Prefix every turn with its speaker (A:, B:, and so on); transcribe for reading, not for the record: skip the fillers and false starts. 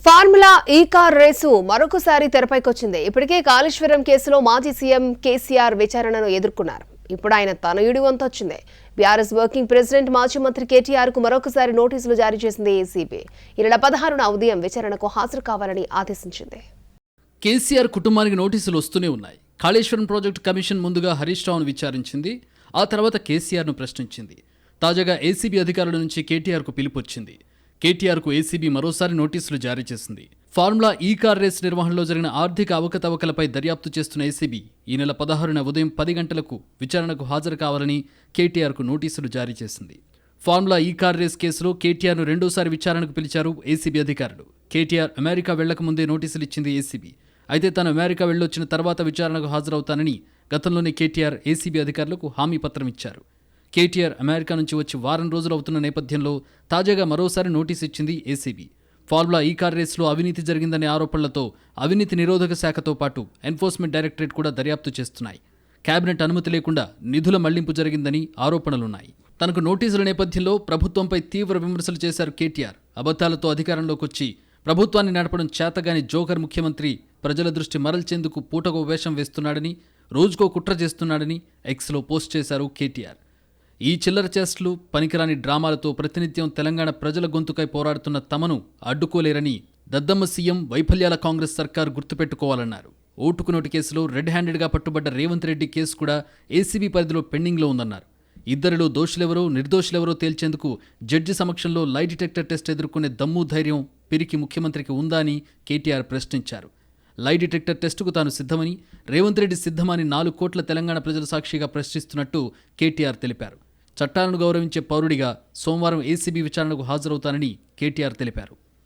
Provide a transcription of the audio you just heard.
A: Formula ఈ car race మరొకసారి తెరపైకొచ్చింది. ఇప్పటికే కాళేశ్వరం కేసులో మాజీ సీఎం కేసీఆర్ విచారణను ఎదుర్కొన్నారు. ఇప్పుడు ఆయన తనయుడి వంతు వచ్చింది. బీఆర్ఎస్ వర్కింగ్ ప్రెసిడెంట్ మాజీ మంత్రి కేటీఆర్ కు మరొకసారి నోటీసులు జారీ చేసింది ఏసీబీ. ఈ నెల 16న ఉదయం విచారణకు హాజరు కావాలని ఆదేశించింది.
B: కేసీఆర్ కుటుంబానికి నోటీసులు వస్తూనే ఉన్నాయి. కాళేశ్వరం ప్రాజెక్టు కమిషన్ ముందుగా హరీష్ రావును విచారించింది. ఆ తర్వాత కేసీఆర్ను ప్రశ్నించింది. తాజాగా ఏసీబీ అధికారుల నుంచి కేటీఆర్కు పిలుపొచ్చింది. కేటీఆర్కు ఏసీబీ మరోసారి నోటీసులు జారీ చేసింది. ఫార్ములా ఈ కార్ రేస్ నిర్వహణలో జరిగిన ఆర్థిక అవకతవకలపై దర్యాప్తు చేస్తున్న ఏసీబీ ఈ నెల 16న ఉదయం 10 గంటలకు విచారణకు హాజరు కావాలని కేటీఆర్కు నోటీసులు జారీ చేసింది. ఫార్ములా ఈ కార్ రేస్ కేసులో కేటీఆర్ను రెండోసారి విచారణకు పిలిచారు ఏసీబీ అధికారులు. కేటీఆర్ అమెరికా వెళ్లకముందే నోటీసులు ఇచ్చింది ఏసీబీ. అయితే తాను అమెరికా వెళ్లొచ్చిన తర్వాత విచారణకు హాజరవుతానని గతంలోనే కేటీఆర్ ఏసీబీ అధికారులకు హామీ పత్రం ఇచ్చారు. కేటీఆర్ అమెరికా నుంచి వచ్చి వారం రోజులు అవుతున్న నేపథ్యంలో తాజాగా మరోసారి నోటీసు ఇచ్చింది ఏసీబీ. ఫార్ములా ఈ కార్ రేసులో అవినీతి జరిగిందనే ఆరోపణలతో అవినీతి నిరోధక శాఖతో పాటు ఎన్ఫోర్స్మెంట్ డైరెక్టరేట్ కూడా దర్యాప్తు చేస్తున్నాయి. కేబినెట్ అనుమతి లేకుండా నిధుల మళ్లింపు జరిగిందని ఆరోపణలున్నాయి. తనకు నోటీసుల నేపథ్యంలో ప్రభుత్వంపై తీవ్ర విమర్శలు చేశారు కేటీఆర్. అబద్ధాలతో అధికారంలోకి వచ్చి ప్రభుత్వాన్ని నడపడం చేతగాని జోకర్ ముఖ్యమంత్రి ప్రజల దృష్టి మరల్చేందుకు పూటకో వేషం వేస్తున్నాడని, రోజుకో కుట్ర చేస్తున్నాడని ఎక్స్లో పోస్ట్ చేశారు కేటీఆర్. ఈ చిల్లర చేష్టలు, పనికిరాని డ్రామాలతో ప్రతినిత్యం తెలంగాణ ప్రజల గొంతుకై పోరాడుతున్న తమను అడ్డుకోలేరని దద్దమ్మ సీఎం, వైఫల్యాల కాంగ్రెస్ సర్కార్ గుర్తుపెట్టుకోవాలన్నారు. ఓటుకు నోటు కేసులో రెడ్ హ్యాండెడ్గా పట్టుబడ్డ రేవంత్ రెడ్డి కేసు కూడా ఏసీబీ పరిధిలో పెండింగ్లో ఉందన్నారు. ఇద్దరిలో దోషులెవరో, నిర్దోషులెవరో తేల్చేందుకు జడ్జి సమక్షంలో లై డిటెక్టర్ టెస్ట్ ఎదుర్కొనే దమ్ము, ధైర్యం పిరికి ముఖ్యమంత్రికి ఉందా అని కేటీఆర్ ప్రశ్నించారు. లై డిటెక్టర్ టెస్టుకు తాను సిద్ధమని, రేవంత్ రెడ్డి సిద్ధమని 4 కోట్ల తెలంగాణ ప్రజల సాక్షిగా ప్రశ్నిస్తున్నట్టు కేటీఆర్ తెలిపారు. చట్టాలను గౌరవించే పౌరుడిగా సోమవారం ఏసీబీ విచారణకు హాజరవుతానని కేటీఆర్ తెలిపారు.